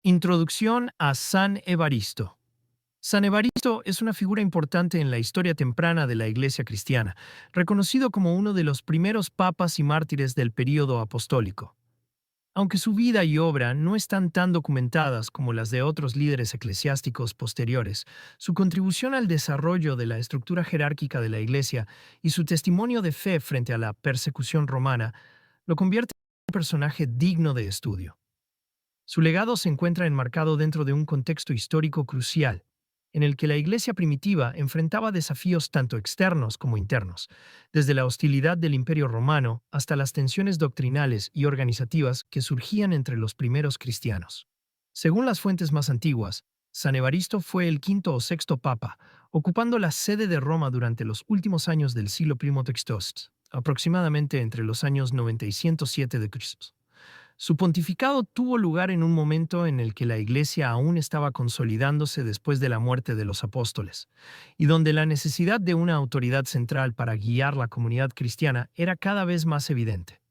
Introducción a San Evaristo. San Evaristo es una figura importante en la historia temprana de la Iglesia cristiana, reconocido como uno de los primeros papas y mártires del período apostólico. Aunque su vida y obra no están tan documentadas como las de otros líderes eclesiásticos posteriores, su contribución al desarrollo de la estructura jerárquica de la Iglesia y su testimonio de fe frente a la persecución romana lo convierte en un personaje digno de estudio. Su legado se encuentra enmarcado dentro de un contexto histórico crucial, en el que la Iglesia primitiva enfrentaba desafíos tanto externos como internos, desde la hostilidad del Imperio Romano hasta las tensiones doctrinales y organizativas que surgían entre los primeros cristianos. Según las fuentes más antiguas, San Evaristo fue el quinto o sexto papa, ocupando la sede de Roma durante los últimos años del siglo I Textos, aproximadamente entre los años 90 y 107 de Cristo. Su pontificado tuvo lugar en un momento en el que la Iglesia aún estaba consolidándose después de la muerte de los apóstoles, y donde la necesidad de una autoridad central para guiar la comunidad cristiana era cada vez más evidente.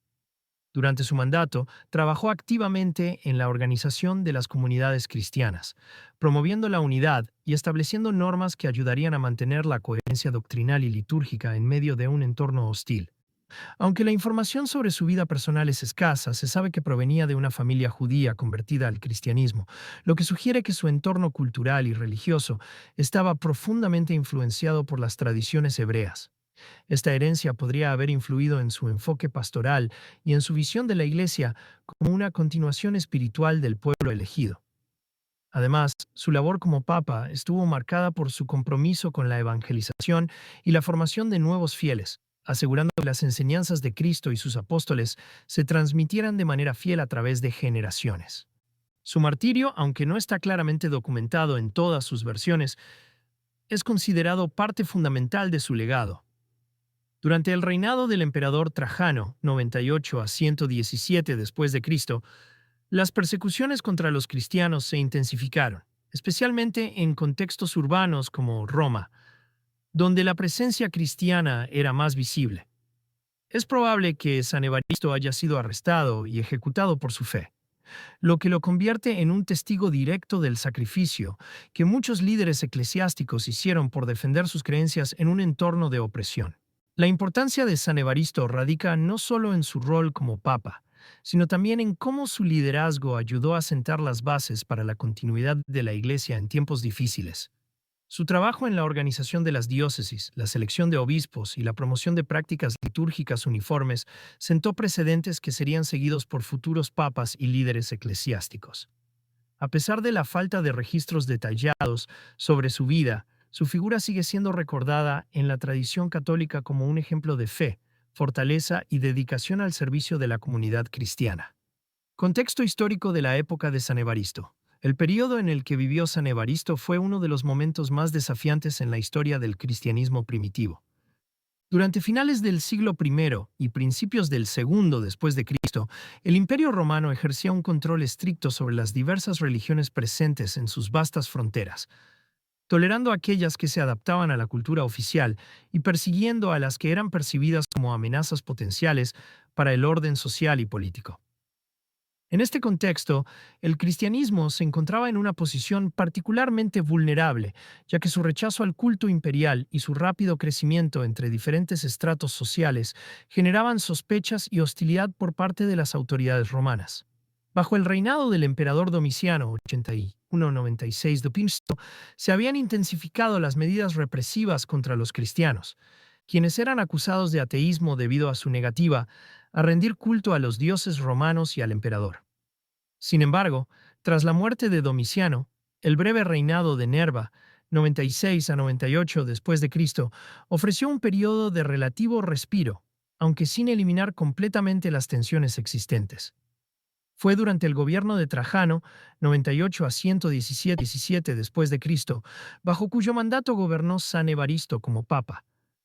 Durante su mandato, trabajó activamente en la organización de las comunidades cristianas, promoviendo la unidad y estableciendo normas que ayudarían a mantener la coherencia doctrinal y litúrgica en medio de un entorno hostil. Aunque la información sobre su vida personal es escasa, se sabe que provenía de una familia judía convertida al cristianismo, lo que sugiere que su entorno cultural y religioso estaba profundamente influenciado por las tradiciones hebreas. Esta herencia podría haber influido en su enfoque pastoral y en su visión de la Iglesia como una continuación espiritual del pueblo elegido. Además, su labor como papa estuvo marcada por su compromiso con la evangelización y la formación de nuevos fieles, asegurando que las enseñanzas de Cristo y sus apóstoles se transmitieran de manera fiel a través de generaciones. Su martirio, aunque no está claramente documentado en todas sus versiones, es considerado parte fundamental de su legado. Durante el reinado del emperador Trajano, 98 a 117 después de Cristo, las persecuciones contra los cristianos se intensificaron, especialmente en contextos urbanos como Roma, donde la presencia cristiana era más visible. Es probable que San Evaristo haya sido arrestado y ejecutado por su fe, lo que lo convierte en un testigo directo del sacrificio que muchos líderes eclesiásticos hicieron por defender sus creencias en un entorno de opresión. La importancia de San Evaristo radica no solo en su rol como papa, sino también en cómo su liderazgo ayudó a sentar las bases para la continuidad de la Iglesia en tiempos difíciles. Su trabajo en la organización de las diócesis, la selección de obispos y la promoción de prácticas litúrgicas uniformes sentó precedentes que serían seguidos por futuros papas y líderes eclesiásticos. A pesar de la falta de registros detallados sobre su vida, su figura sigue siendo recordada en la tradición católica como un ejemplo de fe, fortaleza y dedicación al servicio de la comunidad cristiana. Contexto histórico de la época de San Evaristo. El período en el que vivió San Evaristo fue uno de los momentos más desafiantes en la historia del cristianismo primitivo. Durante finales del siglo I y principios del segundo después de Cristo, el Imperio Romano ejercía un control estricto sobre las diversas religiones presentes en sus vastas fronteras, tolerando aquellas que se adaptaban a la cultura oficial y persiguiendo a las que eran percibidas como amenazas potenciales para el orden social y político. En este contexto, el cristianismo se encontraba en una posición particularmente vulnerable, ya que su rechazo al culto imperial y su rápido crecimiento entre diferentes estratos sociales generaban sospechas y hostilidad por parte de las autoridades romanas. Bajo el reinado del emperador Domiciano, 81-96 d.C., se habían intensificado las medidas represivas contra los cristianos, quienes eran acusados de ateísmo debido a su negativa a rendir culto a los dioses romanos y al emperador. Sin embargo, tras la muerte de Domiciano, el breve reinado de Nerva, 96 a 98 después de Cristo, ofreció un periodo de relativo respiro, aunque sin eliminar completamente las tensiones existentes. Fue durante el gobierno de Trajano, 98 a 117 después de Cristo, bajo cuyo mandato gobernó San Evaristo como papa,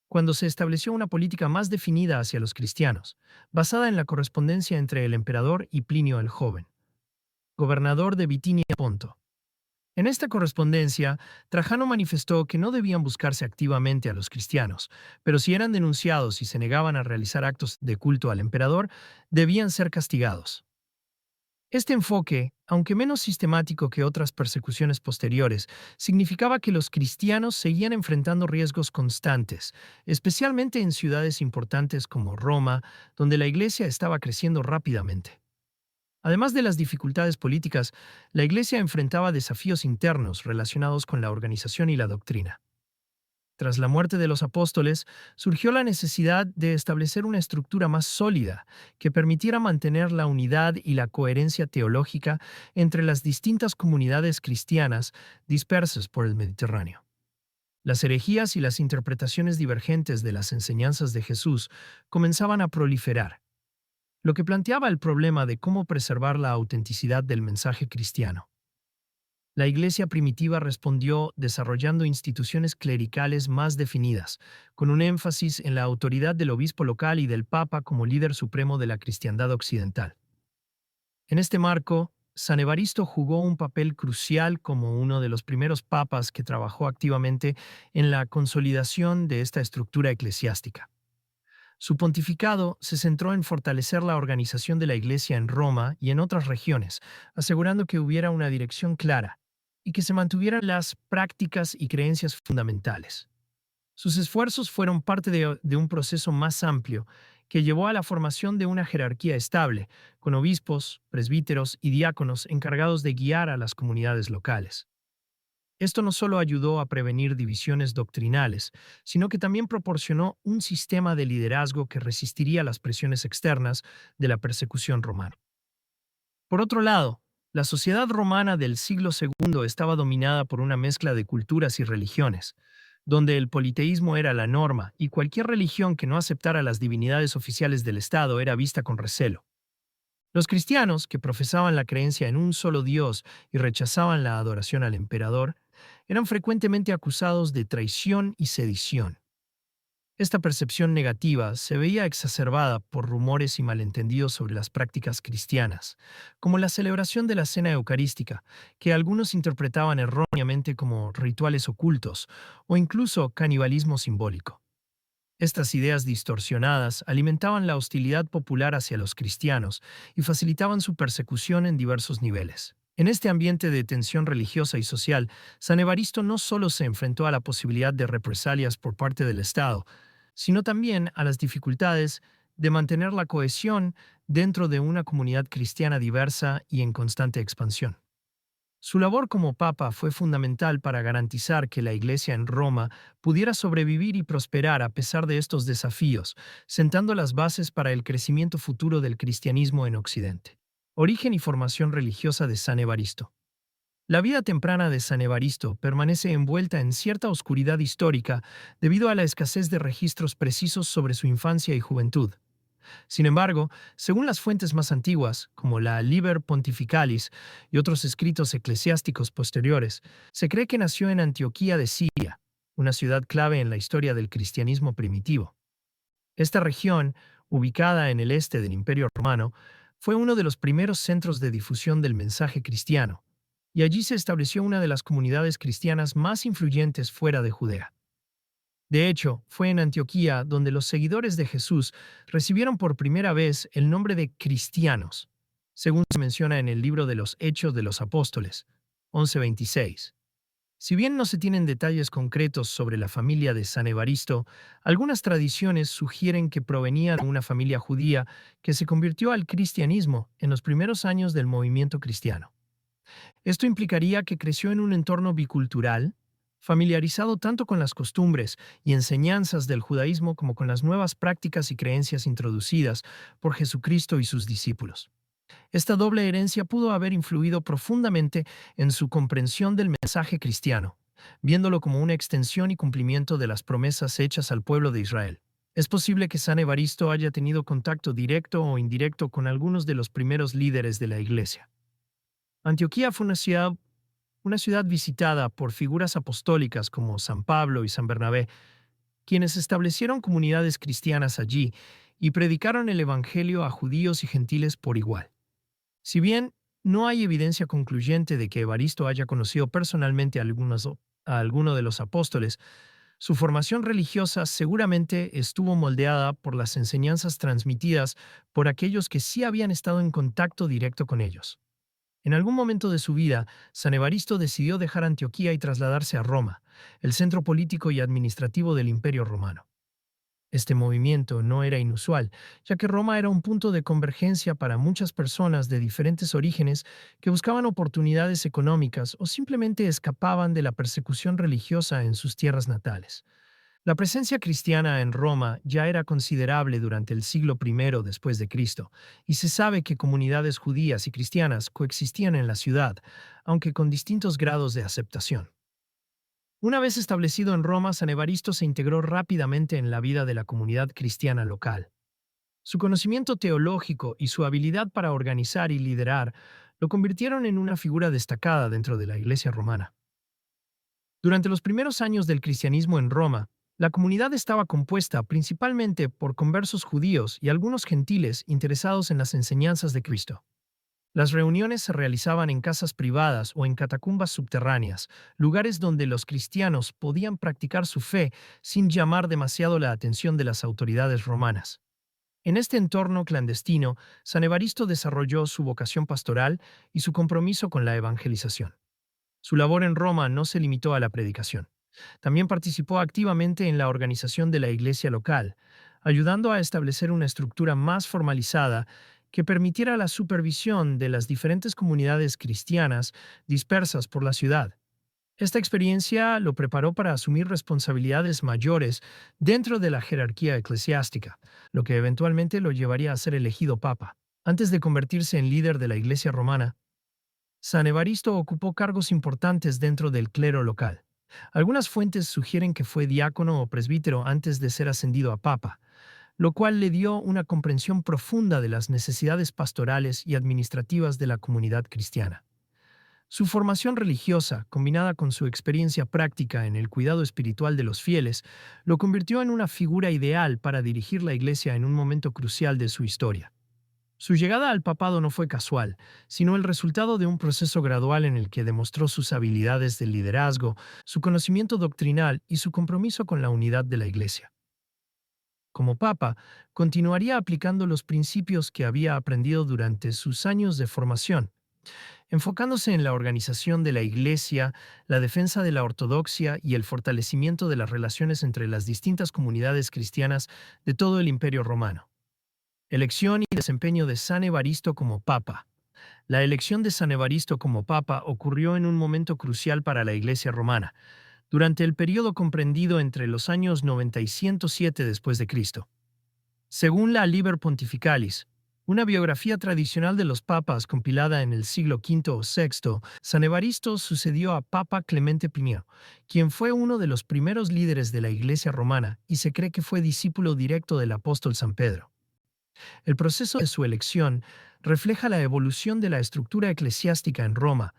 cuando se estableció una política más definida hacia los cristianos, basada en la correspondencia entre el emperador y Plinio el Joven, gobernador de Bitinia Ponto. En esta correspondencia, Trajano manifestó que no debían buscarse activamente a los cristianos, pero si eran denunciados y se negaban a realizar actos de culto al emperador, debían ser castigados. Este enfoque, aunque menos sistemático que otras persecuciones posteriores, significaba que los cristianos seguían enfrentando riesgos constantes, especialmente en ciudades importantes como Roma, donde la Iglesia estaba creciendo rápidamente. Además de las dificultades políticas, la Iglesia enfrentaba desafíos internos relacionados con la organización y la doctrina. Tras la muerte de los apóstoles, surgió la necesidad de establecer una estructura más sólida que permitiera mantener la unidad y la coherencia teológica entre las distintas comunidades cristianas dispersas por el Mediterráneo. Las herejías y las interpretaciones divergentes de las enseñanzas de Jesús comenzaban a proliferar, lo que planteaba el problema de cómo preservar la autenticidad del mensaje cristiano. La Iglesia primitiva respondió desarrollando instituciones clericales más definidas, con un énfasis en la autoridad del obispo local y del Papa como líder supremo de la cristiandad occidental. En este marco, San Evaristo jugó un papel crucial como uno de los primeros papas que trabajó activamente en la consolidación de esta estructura eclesiástica. Su pontificado se centró en fortalecer la organización de la Iglesia en Roma y en otras regiones, asegurando que hubiera una dirección clara y que se mantuvieran las prácticas y creencias fundamentales. Sus esfuerzos fueron parte de un proceso más amplio que llevó a la formación de una jerarquía estable, con obispos, presbíteros y diáconos encargados de guiar a las comunidades locales. Esto no solo ayudó a prevenir divisiones doctrinales, sino que también proporcionó un sistema de liderazgo que resistiría las presiones externas de la persecución romana. Por otro lado, la sociedad romana del siglo II estaba dominada por una mezcla de culturas y religiones, donde el politeísmo era la norma y cualquier religión que no aceptara las divinidades oficiales del Estado era vista con recelo. Los cristianos, que profesaban la creencia en un solo Dios y rechazaban la adoración al emperador, eran frecuentemente acusados de traición y sedición. Esta percepción negativa se veía exacerbada por rumores y malentendidos sobre las prácticas cristianas, como la celebración de la cena eucarística, que algunos interpretaban erróneamente como rituales ocultos o incluso canibalismo simbólico. Estas ideas distorsionadas alimentaban la hostilidad popular hacia los cristianos y facilitaban su persecución en diversos niveles. En este ambiente de tensión religiosa y social, San Evaristo no solo se enfrentó a la posibilidad de represalias por parte del Estado, sino también a las dificultades de mantener la cohesión dentro de una comunidad cristiana diversa y en constante expansión. Su labor como papa fue fundamental para garantizar que la Iglesia en Roma pudiera sobrevivir y prosperar a pesar de estos desafíos, sentando las bases para el crecimiento futuro del cristianismo en Occidente. Origen y formación religiosa de San Evaristo. La vida temprana de San Evaristo permanece envuelta en cierta oscuridad histórica debido a la escasez de registros precisos sobre su infancia y juventud. Sin embargo, según las fuentes más antiguas, como la Liber Pontificalis y otros escritos eclesiásticos posteriores, se cree que nació en Antioquía de Siria, una ciudad clave en la historia del cristianismo primitivo. Esta región, ubicada en el este del Imperio Romano, fue uno de los primeros centros de difusión del mensaje cristiano, y allí se estableció una de las comunidades cristianas más influyentes fuera de Judea. De hecho, fue en Antioquía donde los seguidores de Jesús recibieron por primera vez el nombre de cristianos, según se menciona en el libro de los Hechos de los Apóstoles, 11:26. Si bien no se tienen detalles concretos sobre la familia de San Evaristo, algunas tradiciones sugieren que provenía de una familia judía que se convirtió al cristianismo en los primeros años del movimiento cristiano. Esto implicaría que creció en un entorno bicultural, familiarizado tanto con las costumbres y enseñanzas del judaísmo como con las nuevas prácticas y creencias introducidas por Jesucristo y sus discípulos. Esta doble herencia pudo haber influido profundamente en su comprensión del mensaje cristiano, viéndolo como una extensión y cumplimiento de las promesas hechas al pueblo de Israel. Es posible que San Evaristo haya tenido contacto directo o indirecto con algunos de los primeros líderes de la Iglesia. Antioquía fue una ciudad visitada por figuras apostólicas como San Pablo y San Bernabé, quienes establecieron comunidades cristianas allí y predicaron el Evangelio a judíos y gentiles por igual. Si bien no hay evidencia concluyente de que Evaristo haya conocido personalmente a alguno de los apóstoles, Su formación religiosa seguramente estuvo moldeada por las enseñanzas transmitidas por aquellos que sí habían estado en contacto directo con ellos. En algún momento de su vida, San Evaristo decidió dejar Antioquía y trasladarse a Roma, el centro político y administrativo del Imperio Romano. Este movimiento no era inusual, ya que Roma era un punto de convergencia para muchas personas de diferentes orígenes que buscaban oportunidades económicas o simplemente escapaban de la persecución religiosa en sus tierras natales. La presencia cristiana en Roma ya era considerable durante el siglo I después de Cristo, y se sabe que comunidades judías y cristianas coexistían en la ciudad, aunque con distintos grados de aceptación. Una vez establecido en Roma, San Evaristo se integró rápidamente en la vida de la comunidad cristiana local. Su conocimiento teológico y su habilidad para organizar y liderar lo convirtieron en una figura destacada dentro de la Iglesia romana. Durante los primeros años del cristianismo en Roma, la comunidad estaba compuesta principalmente por conversos judíos y algunos gentiles interesados en las enseñanzas de Cristo. Las reuniones se realizaban en casas privadas o en catacumbas subterráneas, lugares donde los cristianos podían practicar su fe sin llamar demasiado la atención de las autoridades romanas. En este entorno clandestino, San Evaristo desarrolló su vocación pastoral y su compromiso con la evangelización. Su labor en Roma no se limitó a la predicación. También participó activamente en la organización de la iglesia local, ayudando a establecer una estructura más formalizada que permitiera la supervisión de las diferentes comunidades cristianas dispersas por la ciudad. Esta experiencia lo preparó para asumir responsabilidades mayores dentro de la jerarquía eclesiástica, lo que eventualmente lo llevaría a ser elegido papa. Antes de convertirse en líder de la iglesia romana, San Evaristo ocupó cargos importantes dentro del clero local. Algunas fuentes sugieren que fue diácono o presbítero antes de ser ascendido a papa, lo cual le dio una comprensión profunda de las necesidades pastorales y administrativas de la comunidad cristiana. Su formación religiosa, combinada con su experiencia práctica en el cuidado espiritual de los fieles, lo convirtió en una figura ideal para dirigir la Iglesia en un momento crucial de su historia. Su llegada al papado no fue casual, sino el resultado de un proceso gradual en el que demostró sus habilidades de liderazgo, su conocimiento doctrinal y su compromiso con la unidad de la Iglesia. Como papa, continuaría aplicando los principios que había aprendido durante sus años de formación, enfocándose en la organización de la Iglesia, la defensa de la ortodoxia y el fortalecimiento de las relaciones entre las distintas comunidades cristianas de todo el Imperio Romano. Elección y desempeño de San Evaristo como papa. La elección de San Evaristo como papa ocurrió en un momento crucial para la Iglesia romana, durante el período comprendido entre los años 90 y 107 después de Cristo. Según la Liber Pontificalis, una biografía tradicional de los papas compilada en el siglo V o VI, San Evaristo sucedió a Papa Clemente I, quien fue uno de los primeros líderes de la Iglesia romana y se cree que fue discípulo directo del apóstol San Pedro. El proceso de su elección refleja la evolución de la estructura eclesiástica en Roma,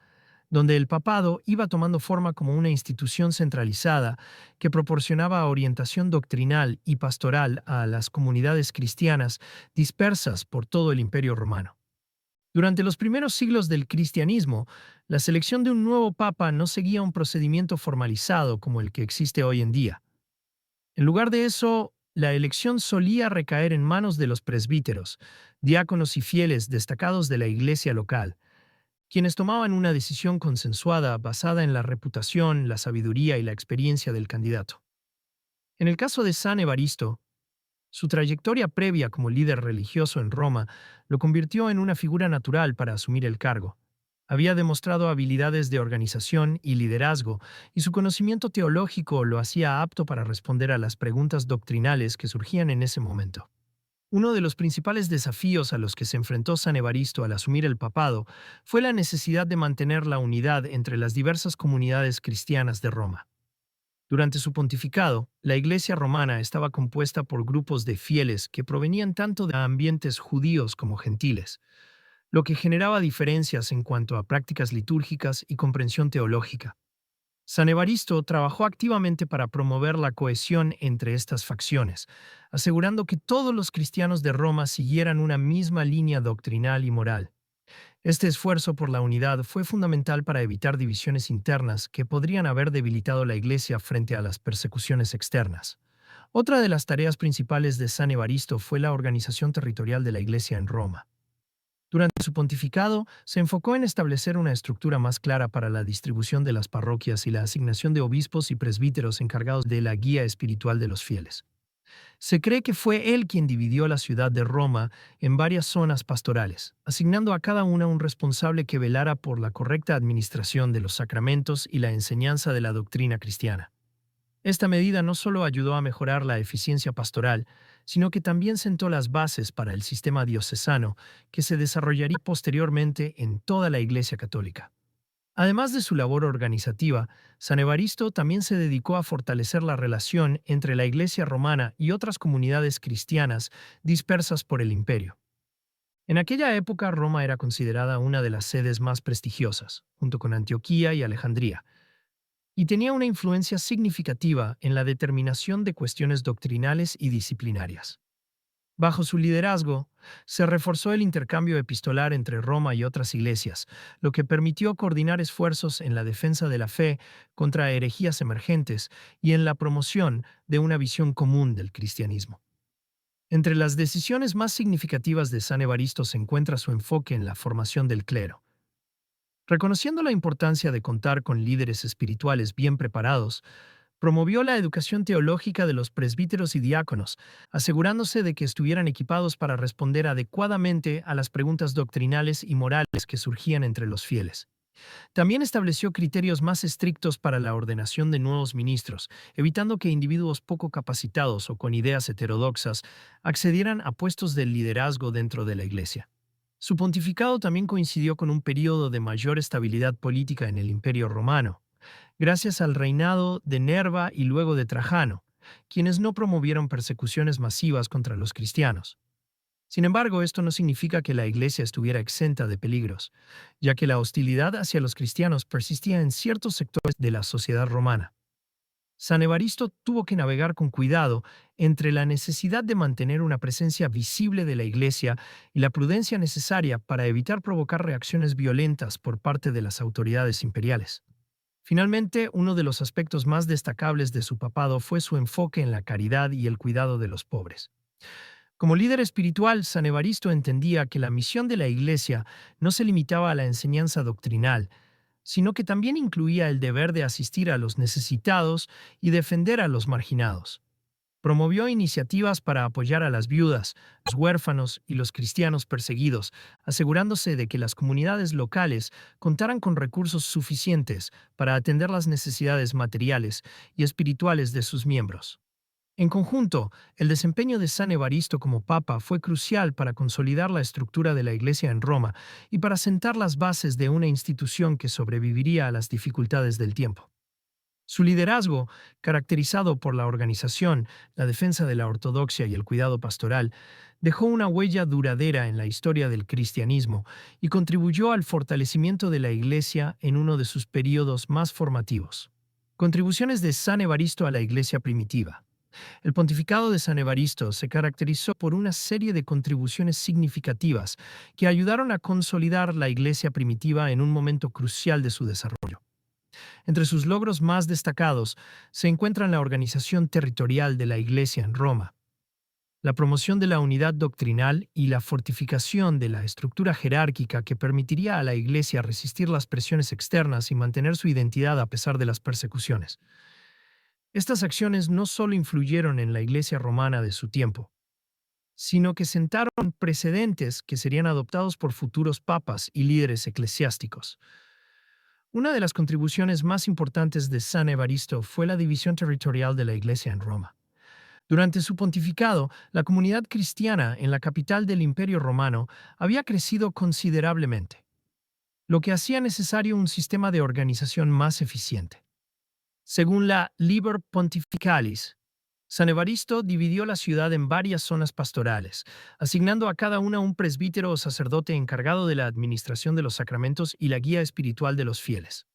donde el papado iba tomando forma como una institución centralizada que proporcionaba orientación doctrinal y pastoral a las comunidades cristianas dispersas por todo el Imperio Romano. Durante los primeros siglos del cristianismo, la selección de un nuevo papa no seguía un procedimiento formalizado como el que existe hoy en día. En lugar de eso, la elección solía recaer en manos de los presbíteros, diáconos y fieles destacados de la iglesia local, quienes tomaban una decisión consensuada basada en la reputación, la sabiduría y la experiencia del candidato. En el caso de San Evaristo, su trayectoria previa como líder religioso en Roma lo convirtió en una figura natural para asumir el cargo. Había demostrado habilidades de organización y liderazgo, y su conocimiento teológico lo hacía apto para responder a las preguntas doctrinales que surgían en ese momento. Uno de los principales desafíos a los que se enfrentó San Evaristo al asumir el papado fue la necesidad de mantener la unidad entre las diversas comunidades cristianas de Roma. Durante su pontificado, la Iglesia romana estaba compuesta por grupos de fieles que provenían tanto de ambientes judíos como gentiles, lo que generaba diferencias en cuanto a prácticas litúrgicas y comprensión teológica. San Evaristo trabajó activamente para promover la cohesión entre estas facciones, asegurando que todos los cristianos de Roma siguieran una misma línea doctrinal y moral. Este esfuerzo por la unidad fue fundamental para evitar divisiones internas que podrían haber debilitado la Iglesia frente a las persecuciones externas. Otra de las tareas principales de San Evaristo fue la organización territorial de la Iglesia en Roma. Durante su pontificado, se enfocó en establecer una estructura más clara para la distribución de las parroquias y la asignación de obispos y presbíteros encargados de la guía espiritual de los fieles. Se cree que fue él quien dividió la ciudad de Roma en varias zonas pastorales, asignando a cada una un responsable que velara por la correcta administración de los sacramentos y la enseñanza de la doctrina cristiana. Esta medida no solo ayudó a mejorar la eficiencia pastoral, sino que también sentó las bases para el sistema diocesano que se desarrollaría posteriormente en toda la Iglesia Católica. Además de su labor organizativa, San Evaristo también se dedicó a fortalecer la relación entre la Iglesia romana y otras comunidades cristianas dispersas por el imperio. En aquella época Roma era considerada una de las sedes más prestigiosas, junto con Antioquía y Alejandría, y tenía una influencia significativa en la determinación de cuestiones doctrinales y disciplinarias. Bajo su liderazgo, se reforzó el intercambio epistolar entre Roma y otras iglesias, lo que permitió coordinar esfuerzos en la defensa de la fe contra herejías emergentes y en la promoción de una visión común del cristianismo. Entre las decisiones más significativas de San Evaristo se encuentra su enfoque en la formación del clero. Reconociendo la importancia de contar con líderes espirituales bien preparados, promovió la educación teológica de los presbíteros y diáconos, asegurándose de que estuvieran equipados para responder adecuadamente a las preguntas doctrinales y morales que surgían entre los fieles. También estableció criterios más estrictos para la ordenación de nuevos ministros, evitando que individuos poco capacitados o con ideas heterodoxas accedieran a puestos de liderazgo dentro de la Iglesia. Su pontificado también coincidió con un período de mayor estabilidad política en el Imperio Romano, gracias al reinado de Nerva y luego de Trajano, quienes no promovieron persecuciones masivas contra los cristianos. Sin embargo, esto no significa que la Iglesia estuviera exenta de peligros, ya que la hostilidad hacia los cristianos persistía en ciertos sectores de la sociedad romana. San Evaristo tuvo que navegar con cuidado entre la necesidad de mantener una presencia visible de la Iglesia y la prudencia necesaria para evitar provocar reacciones violentas por parte de las autoridades imperiales. Finalmente, uno de los aspectos más destacables de su papado fue su enfoque en la caridad y el cuidado de los pobres. Como líder espiritual, San Evaristo entendía que la misión de la Iglesia no se limitaba a la enseñanza doctrinal, sino que también incluía el deber de asistir a los necesitados y defender a los marginados. Promovió iniciativas para apoyar a las viudas, los huérfanos y los cristianos perseguidos, asegurándose de que las comunidades locales contaran con recursos suficientes para atender las necesidades materiales y espirituales de sus miembros. En conjunto, el desempeño de San Evaristo como papa fue crucial para consolidar la estructura de la Iglesia en Roma y para sentar las bases de una institución que sobreviviría a las dificultades del tiempo. Su liderazgo, caracterizado por la organización, la defensa de la ortodoxia y el cuidado pastoral, dejó una huella duradera en la historia del cristianismo y contribuyó al fortalecimiento de la Iglesia en uno de sus períodos más formativos. Contribuciones de San Evaristo a la Iglesia primitiva. El pontificado de San Evaristo se caracterizó por una serie de contribuciones significativas que ayudaron a consolidar la Iglesia primitiva en un momento crucial de su desarrollo. Entre sus logros más destacados se encuentran la organización territorial de la Iglesia en Roma, la promoción de la unidad doctrinal y la fortificación de la estructura jerárquica que permitiría a la Iglesia resistir las presiones externas y mantener su identidad a pesar de las persecuciones. Estas acciones no solo influyeron en la Iglesia romana de su tiempo, sino que sentaron precedentes que serían adoptados por futuros papas y líderes eclesiásticos. Una de las contribuciones más importantes de San Evaristo fue la división territorial de la Iglesia en Roma. Durante su pontificado, la comunidad cristiana en la capital del Imperio Romano había crecido considerablemente, lo que hacía necesario un sistema de organización más eficiente. Según la Liber Pontificalis, San Evaristo dividió la ciudad en varias zonas pastorales, asignando a cada una un presbítero o sacerdote encargado de la administración de los sacramentos y la guía espiritual de los fieles.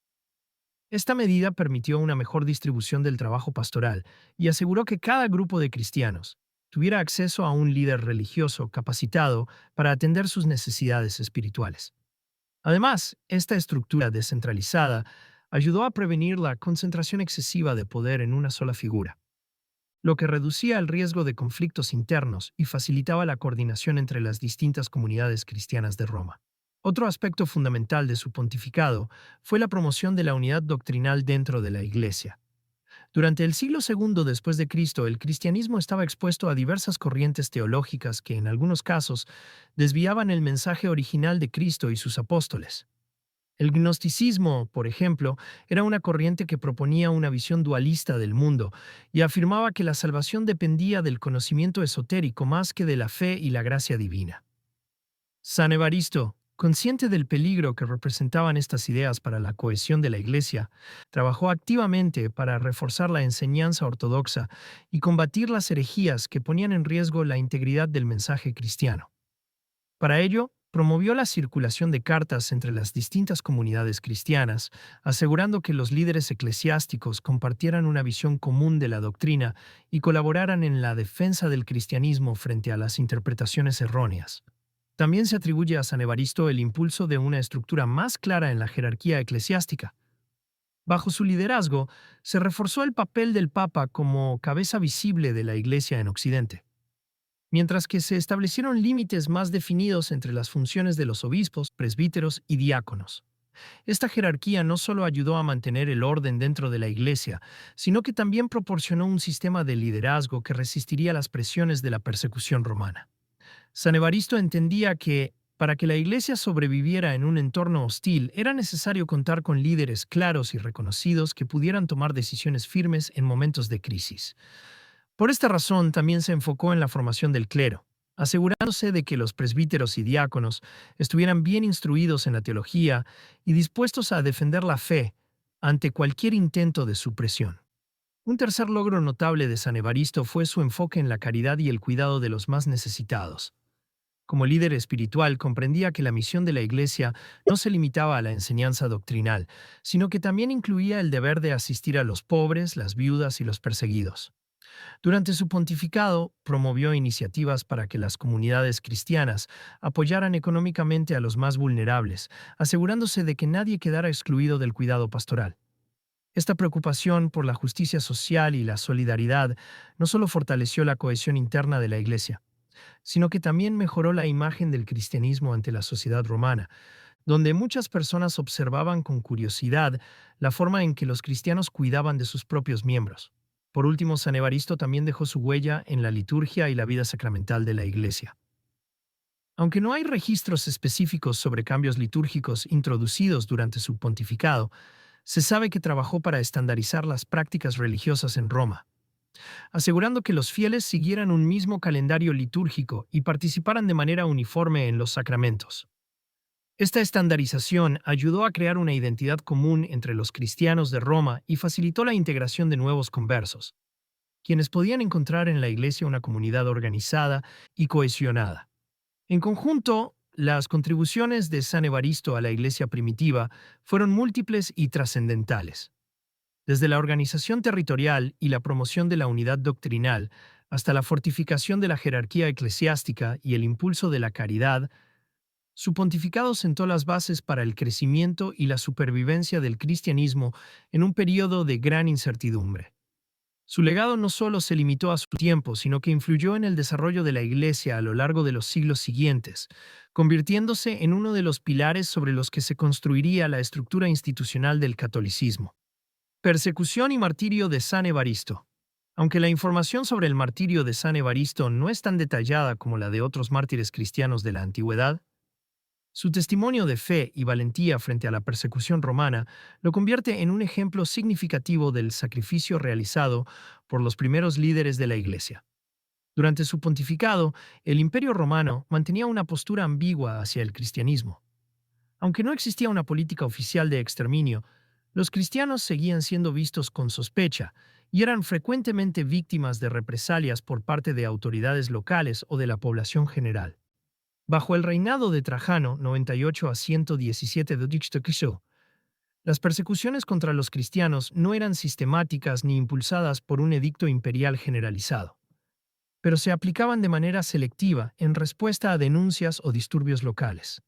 Esta medida permitió una mejor distribución del trabajo pastoral y aseguró que cada grupo de cristianos tuviera acceso a un líder religioso capacitado para atender sus necesidades espirituales. Además, esta estructura descentralizada ayudó a prevenir la concentración excesiva de poder en una sola figura, lo que reducía el riesgo de conflictos internos y facilitaba la coordinación entre las distintas comunidades cristianas de Roma. Otro aspecto fundamental de su pontificado fue la promoción de la unidad doctrinal dentro de la Iglesia. Durante el siglo II después de Cristo, el cristianismo estaba expuesto a diversas corrientes teológicas que, en algunos casos, desviaban el mensaje original de Cristo y sus apóstoles. El gnosticismo, por ejemplo, era una corriente que proponía una visión dualista del mundo y afirmaba que la salvación dependía del conocimiento esotérico más que de la fe y la gracia divina. San Evaristo, consciente del peligro que representaban estas ideas para la cohesión de la Iglesia, trabajó activamente para reforzar la enseñanza ortodoxa y combatir las herejías que ponían en riesgo la integridad del mensaje cristiano. Para ello, promovió la circulación de cartas entre las distintas comunidades cristianas, asegurando que los líderes eclesiásticos compartieran una visión común de la doctrina y colaboraran en la defensa del cristianismo frente a las interpretaciones erróneas. También se atribuye a San Evaristo el impulso de una estructura más clara en la jerarquía eclesiástica. Bajo su liderazgo, se reforzó el papel del Papa como cabeza visible de la Iglesia en Occidente, mientras que se establecieron límites más definidos entre las funciones de los obispos, presbíteros y diáconos. Esta jerarquía no solo ayudó a mantener el orden dentro de la Iglesia, sino que también proporcionó un sistema de liderazgo que resistiría las presiones de la persecución romana. San Evaristo entendía que, para que la Iglesia sobreviviera en un entorno hostil, era necesario contar con líderes claros y reconocidos que pudieran tomar decisiones firmes en momentos de crisis. Por esta razón, también se enfocó en la formación del clero, asegurándose de que los presbíteros y diáconos estuvieran bien instruidos en la teología y dispuestos a defender la fe ante cualquier intento de supresión. Un tercer logro notable de San Evaristo fue su enfoque en la caridad y el cuidado de los más necesitados. Como líder espiritual, comprendía que la misión de la Iglesia no se limitaba a la enseñanza doctrinal, sino que también incluía el deber de asistir a los pobres, las viudas y los perseguidos. Durante su pontificado, promovió iniciativas para que las comunidades cristianas apoyaran económicamente a los más vulnerables, asegurándose de que nadie quedara excluido del cuidado pastoral. Esta preocupación por la justicia social y la solidaridad no solo fortaleció la cohesión interna de la Iglesia, sino que también mejoró la imagen del cristianismo ante la sociedad romana, donde muchas personas observaban con curiosidad la forma en que los cristianos cuidaban de sus propios miembros. Por último, San Evaristo también dejó su huella en la liturgia y la vida sacramental de la Iglesia. Aunque no hay registros específicos sobre cambios litúrgicos introducidos durante su pontificado, se sabe que trabajó para estandarizar las prácticas religiosas en Roma, asegurando que los fieles siguieran un mismo calendario litúrgico y participaran de manera uniforme en los sacramentos. Esta estandarización ayudó a crear una identidad común entre los cristianos de Roma y facilitó la integración de nuevos conversos, quienes podían encontrar en la Iglesia una comunidad organizada y cohesionada. En conjunto, las contribuciones de San Evaristo a la Iglesia primitiva fueron múltiples y trascendentales. Desde la organización territorial y la promoción de la unidad doctrinal, hasta la fortificación de la jerarquía eclesiástica y el impulso de la caridad, su pontificado sentó las bases para el crecimiento y la supervivencia del cristianismo en un periodo de gran incertidumbre. Su legado no solo se limitó a su tiempo, sino que influyó en el desarrollo de la Iglesia a lo largo de los siglos siguientes, convirtiéndose en uno de los pilares sobre los que se construiría la estructura institucional del catolicismo. Persecución y martirio de San Evaristo. Aunque la información sobre el martirio de San Evaristo no es tan detallada como la de otros mártires cristianos de la antigüedad, su testimonio de fe y valentía frente a la persecución romana lo convierte en un ejemplo significativo del sacrificio realizado por los primeros líderes de la Iglesia. Durante su pontificado, el Imperio romano mantenía una postura ambigua hacia el cristianismo. Aunque no existía una política oficial de exterminio, los cristianos seguían siendo vistos con sospecha y eran frecuentemente víctimas de represalias por parte de autoridades locales o de la población general. Bajo el reinado de Trajano, 98 a 117 d.C., las persecuciones contra los cristianos no eran sistemáticas ni impulsadas por un edicto imperial generalizado, pero se aplicaban de manera selectiva en respuesta a denuncias o disturbios locales.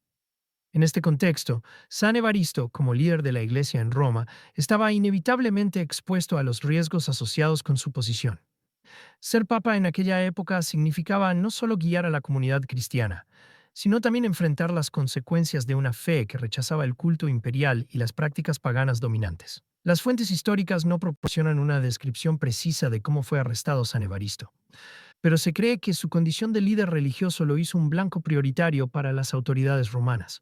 En este contexto, San Evaristo, como líder de la Iglesia en Roma, estaba inevitablemente expuesto a los riesgos asociados con su posición. Ser papa en aquella época significaba no solo guiar a la comunidad cristiana, sino también enfrentar las consecuencias de una fe que rechazaba el culto imperial y las prácticas paganas dominantes. Las fuentes históricas no proporcionan una descripción precisa de cómo fue arrestado San Evaristo, pero se cree que su condición de líder religioso lo hizo un blanco prioritario para las autoridades romanas.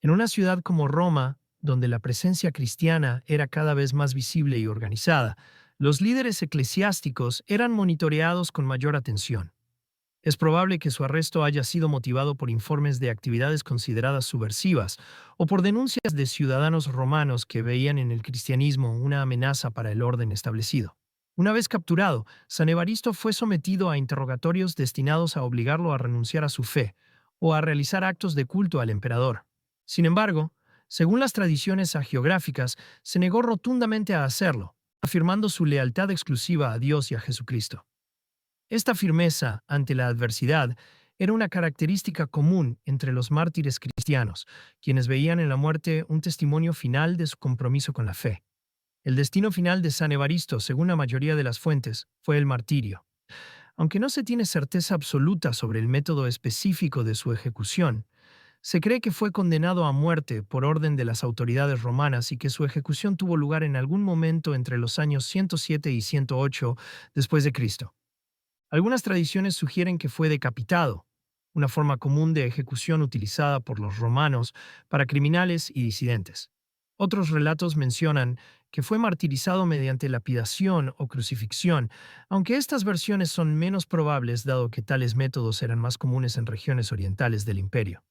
En una ciudad como Roma, donde la presencia cristiana era cada vez más visible y organizada, los líderes eclesiásticos eran monitoreados con mayor atención. Es probable que su arresto haya sido motivado por informes de actividades consideradas subversivas o por denuncias de ciudadanos romanos que veían en el cristianismo una amenaza para el orden establecido. Una vez capturado, San Evaristo fue sometido a interrogatorios destinados a obligarlo a renunciar a su fe o a realizar actos de culto al emperador. Sin embargo, según las tradiciones hagiográficas, se negó rotundamente a hacerlo, afirmando su lealtad exclusiva a Dios y a Jesucristo. Esta firmeza ante la adversidad era una característica común entre los mártires cristianos, quienes veían en la muerte un testimonio final de su compromiso con la fe. El destino final de San Evaristo, según la mayoría de las fuentes, fue el martirio. Aunque no se tiene certeza absoluta sobre el método específico de su ejecución, se cree que fue condenado a muerte por orden de las autoridades romanas y que su ejecución tuvo lugar en algún momento entre los años 107 y 108 después de Cristo. Algunas tradiciones sugieren que fue decapitado, una forma común de ejecución utilizada por los romanos para criminales y disidentes. Otros relatos mencionan que fue martirizado mediante lapidación o crucifixión, aunque estas versiones son menos probables dado que tales métodos eran más comunes en regiones orientales del imperio.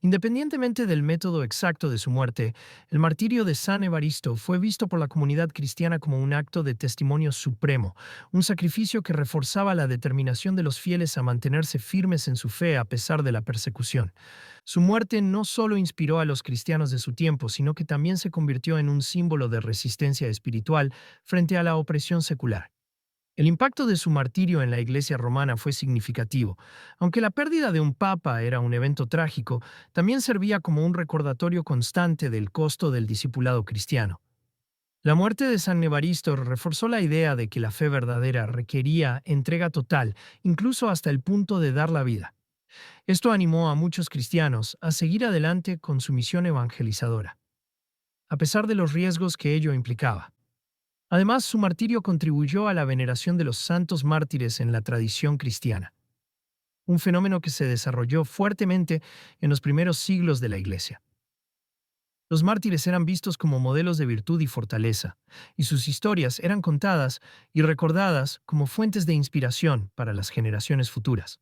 Independientemente del método exacto de su muerte, el martirio de San Evaristo fue visto por la comunidad cristiana como un acto de testimonio supremo, un sacrificio que reforzaba la determinación de los fieles a mantenerse firmes en su fe a pesar de la persecución. Su muerte no solo inspiró a los cristianos de su tiempo, sino que también se convirtió en un símbolo de resistencia espiritual frente a la opresión secular. El impacto de su martirio en la Iglesia romana fue significativo. Aunque la pérdida de un papa era un evento trágico, también servía como un recordatorio constante del costo del discipulado cristiano. La muerte de San Evaristo reforzó la idea de que la fe verdadera requería entrega total, incluso hasta el punto de dar la vida. Esto animó a muchos cristianos a seguir adelante con su misión evangelizadora, a pesar de los riesgos que ello implicaba. Además, su martirio contribuyó a la veneración de los santos mártires en la tradición cristiana, un fenómeno que se desarrolló fuertemente en los primeros siglos de la Iglesia. Los mártires eran vistos como modelos de virtud y fortaleza, y sus historias eran contadas y recordadas como fuentes de inspiración para las generaciones futuras.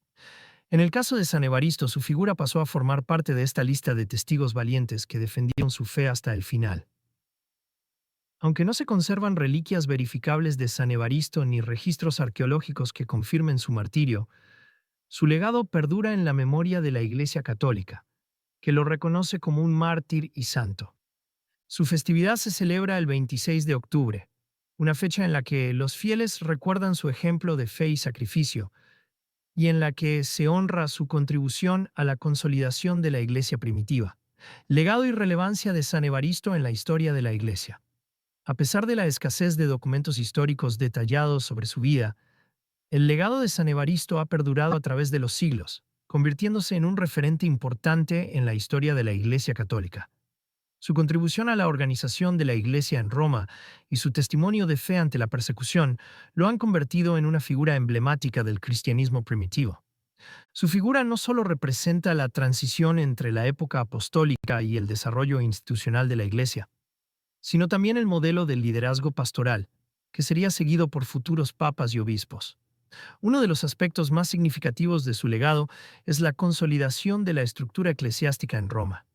En el caso de San Evaristo, su figura pasó a formar parte de esta lista de testigos valientes que defendieron su fe hasta el final. Aunque no se conservan reliquias verificables de San Evaristo ni registros arqueológicos que confirmen su martirio, su legado perdura en la memoria de la Iglesia Católica, que lo reconoce como un mártir y santo. Su festividad se celebra el 26 de octubre, una fecha en la que los fieles recuerdan su ejemplo de fe y sacrificio, y en la que se honra su contribución a la consolidación de la Iglesia primitiva. Legado y relevancia de San Evaristo en la historia de la Iglesia. A pesar de la escasez de documentos históricos detallados sobre su vida, el legado de San Evaristo ha perdurado a través de los siglos, convirtiéndose en un referente importante en la historia de la Iglesia Católica. Su contribución a la organización de la Iglesia en Roma y su testimonio de fe ante la persecución lo han convertido en una figura emblemática del cristianismo primitivo. Su figura no solo representa la transición entre la época apostólica y el desarrollo institucional de la Iglesia, sino también el modelo del liderazgo pastoral, que sería seguido por futuros papas y obispos. Uno de los aspectos más significativos de su legado es la consolidación de la estructura eclesiástica en Roma.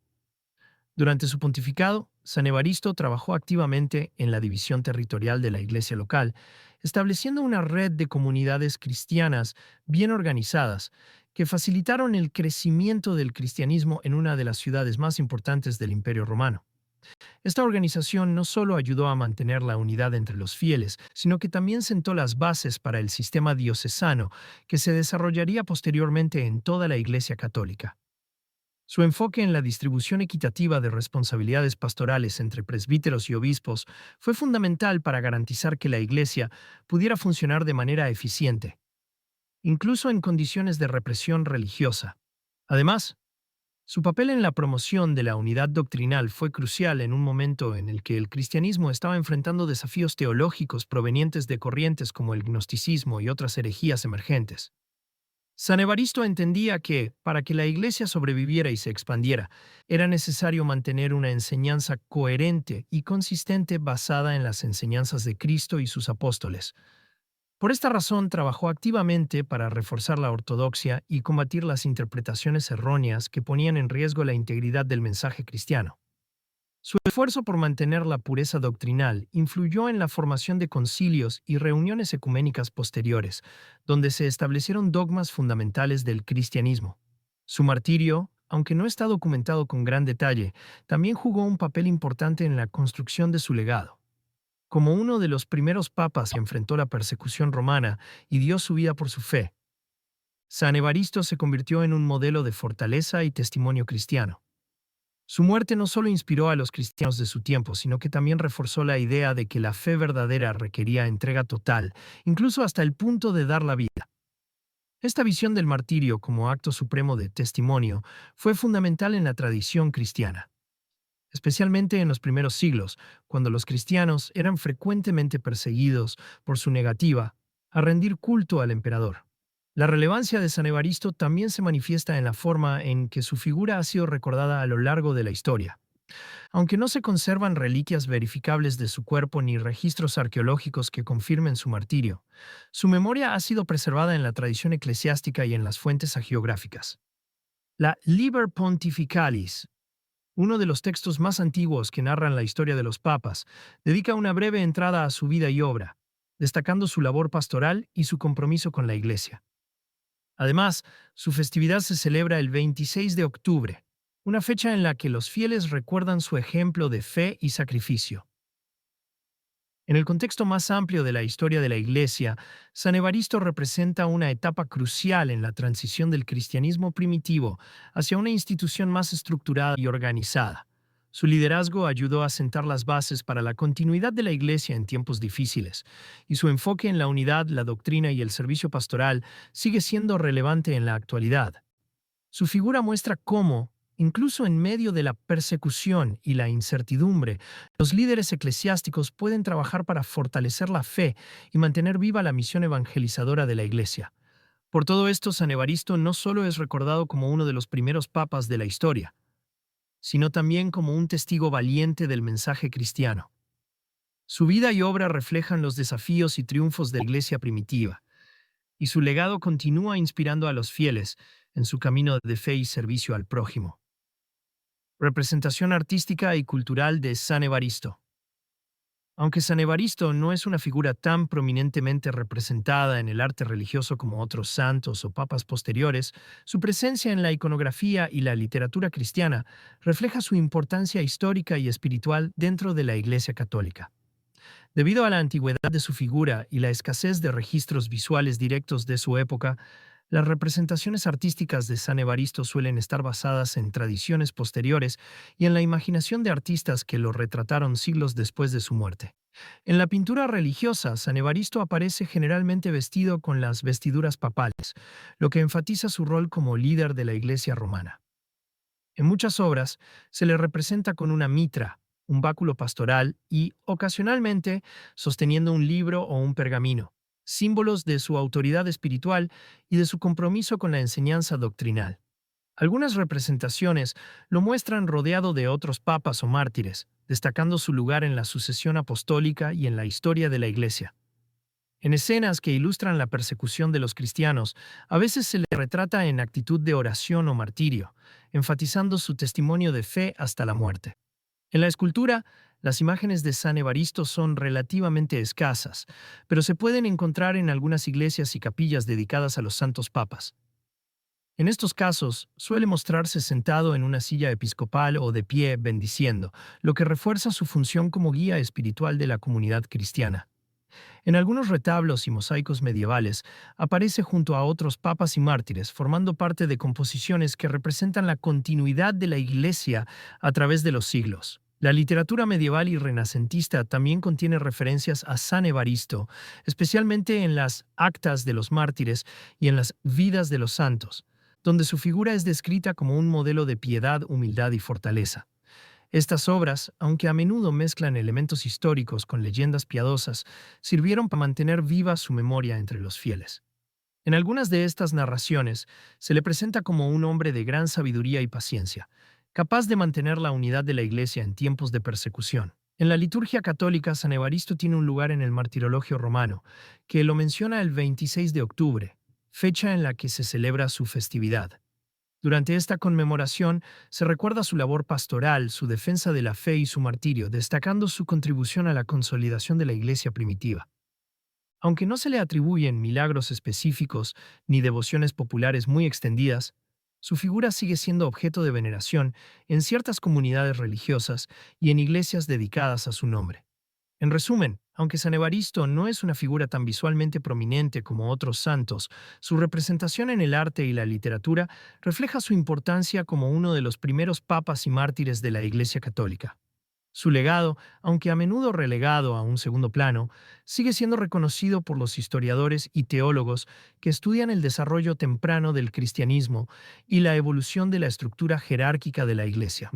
Durante su pontificado, San Evaristo trabajó activamente en la división territorial de la iglesia local, estableciendo una red de comunidades cristianas bien organizadas que facilitaron el crecimiento del cristianismo en una de las ciudades más importantes del Imperio Romano. Esta organización no solo ayudó a mantener la unidad entre los fieles, sino que también sentó las bases para el sistema diocesano que se desarrollaría posteriormente en toda la Iglesia Católica. Su enfoque en la distribución equitativa de responsabilidades pastorales entre presbíteros y obispos fue fundamental para garantizar que la Iglesia pudiera funcionar de manera eficiente, incluso en condiciones de represión religiosa. Además, su papel en la promoción de la unidad doctrinal fue crucial en un momento en el que el cristianismo estaba enfrentando desafíos teológicos provenientes de corrientes como el gnosticismo y otras herejías emergentes. San Evaristo entendía que, para que la Iglesia sobreviviera y se expandiera, era necesario mantener una enseñanza coherente y consistente basada en las enseñanzas de Cristo y sus apóstoles. Por esta razón, trabajó activamente para reforzar la ortodoxia y combatir las interpretaciones erróneas que ponían en riesgo la integridad del mensaje cristiano. Su esfuerzo por mantener la pureza doctrinal influyó en la formación de concilios y reuniones ecuménicas posteriores, donde se establecieron dogmas fundamentales del cristianismo. Su martirio, aunque no está documentado con gran detalle, también jugó un papel importante en la construcción de su legado. Como uno de los primeros papas que enfrentó la persecución romana y dio su vida por su fe, San Evaristo se convirtió en un modelo de fortaleza y testimonio cristiano. Su muerte no solo inspiró a los cristianos de su tiempo, sino que también reforzó la idea de que la fe verdadera requería entrega total, incluso hasta el punto de dar la vida. Esta visión del martirio como acto supremo de testimonio fue fundamental en la tradición cristiana, especialmente en los primeros siglos, cuando los cristianos eran frecuentemente perseguidos por su negativa a rendir culto al emperador. La relevancia de San Evaristo también se manifiesta en la forma en que su figura ha sido recordada a lo largo de la historia. Aunque no se conservan reliquias verificables de su cuerpo ni registros arqueológicos que confirmen su martirio, su memoria ha sido preservada en la tradición eclesiástica y en las fuentes hagiográficas. La Liber Pontificalis, uno de los textos más antiguos que narran la historia de los papas, dedica una breve entrada a su vida y obra, destacando su labor pastoral y su compromiso con la Iglesia. Además, su festividad se celebra el 26 de octubre, una fecha en la que los fieles recuerdan su ejemplo de fe y sacrificio. En el contexto más amplio de la historia de la Iglesia, San Evaristo representa una etapa crucial en la transición del cristianismo primitivo hacia una institución más estructurada y organizada. Su liderazgo ayudó a sentar las bases para la continuidad de la Iglesia en tiempos difíciles, y su enfoque en la unidad, la doctrina y el servicio pastoral sigue siendo relevante en la actualidad. Su figura muestra cómo, incluso en medio de la persecución y la incertidumbre, los líderes eclesiásticos pueden trabajar para fortalecer la fe y mantener viva la misión evangelizadora de la Iglesia. Por todo esto, San Evaristo no solo es recordado como uno de los primeros papas de la historia, sino también como un testigo valiente del mensaje cristiano. Su vida y obra reflejan los desafíos y triunfos de la Iglesia primitiva, y su legado continúa inspirando a los fieles en su camino de fe y servicio al prójimo. Representación artística y cultural de San Evaristo. Aunque San Evaristo no es una figura tan prominentemente representada en el arte religioso como otros santos o papas posteriores, su presencia en la iconografía y la literatura cristiana refleja su importancia histórica y espiritual dentro de la Iglesia católica. Debido a la antigüedad de su figura y la escasez de registros visuales directos de su época, las representaciones artísticas de San Evaristo suelen estar basadas en tradiciones posteriores y en la imaginación de artistas que lo retrataron siglos después de su muerte. En la pintura religiosa, San Evaristo aparece generalmente vestido con las vestiduras papales, lo que enfatiza su rol como líder de la Iglesia romana. En muchas obras se le representa con una mitra, un báculo pastoral y, ocasionalmente, sosteniendo un libro o un pergamino, símbolos de su autoridad espiritual y de su compromiso con la enseñanza doctrinal. Algunas representaciones lo muestran rodeado de otros papas o mártires, destacando su lugar en la sucesión apostólica y en la historia de la Iglesia. En escenas que ilustran la persecución de los cristianos, a veces se le retrata en actitud de oración o martirio, enfatizando su testimonio de fe hasta la muerte. En la escultura, las imágenes de San Evaristo son relativamente escasas, pero se pueden encontrar en algunas iglesias y capillas dedicadas a los santos papas. En estos casos, suele mostrarse sentado en una silla episcopal o de pie bendiciendo, lo que refuerza su función como guía espiritual de la comunidad cristiana. En algunos retablos y mosaicos medievales aparece junto a otros papas y mártires, formando parte de composiciones que representan la continuidad de la Iglesia a través de los siglos. La literatura medieval y renacentista también contiene referencias a San Evaristo, especialmente en las actas de los mártires y en las vidas de los santos, donde su figura es descrita como un modelo de piedad, humildad y fortaleza. Estas obras, aunque a menudo mezclan elementos históricos con leyendas piadosas, sirvieron para mantener viva su memoria entre los fieles. En algunas de estas narraciones se le presenta como un hombre de gran sabiduría y paciencia, capaz de mantener la unidad de la Iglesia en tiempos de persecución. En la liturgia católica, San Evaristo tiene un lugar en el martirologio romano, que lo menciona el 26 de octubre, fecha en la que se celebra su festividad. Durante esta conmemoración se recuerda su labor pastoral, su defensa de la fe y su martirio, destacando su contribución a la consolidación de la Iglesia primitiva. Aunque no se le atribuyen milagros específicos ni devociones populares muy extendidas, su figura sigue siendo objeto de veneración en ciertas comunidades religiosas y en iglesias dedicadas a su nombre. En resumen, aunque San Evaristo no es una figura tan visualmente prominente como otros santos, su representación en el arte y la literatura refleja su importancia como uno de los primeros papas y mártires de la Iglesia Católica. Su legado, aunque a menudo relegado a un segundo plano, sigue siendo reconocido por los historiadores y teólogos que estudian el desarrollo temprano del cristianismo y la evolución de la estructura jerárquica de la Iglesia.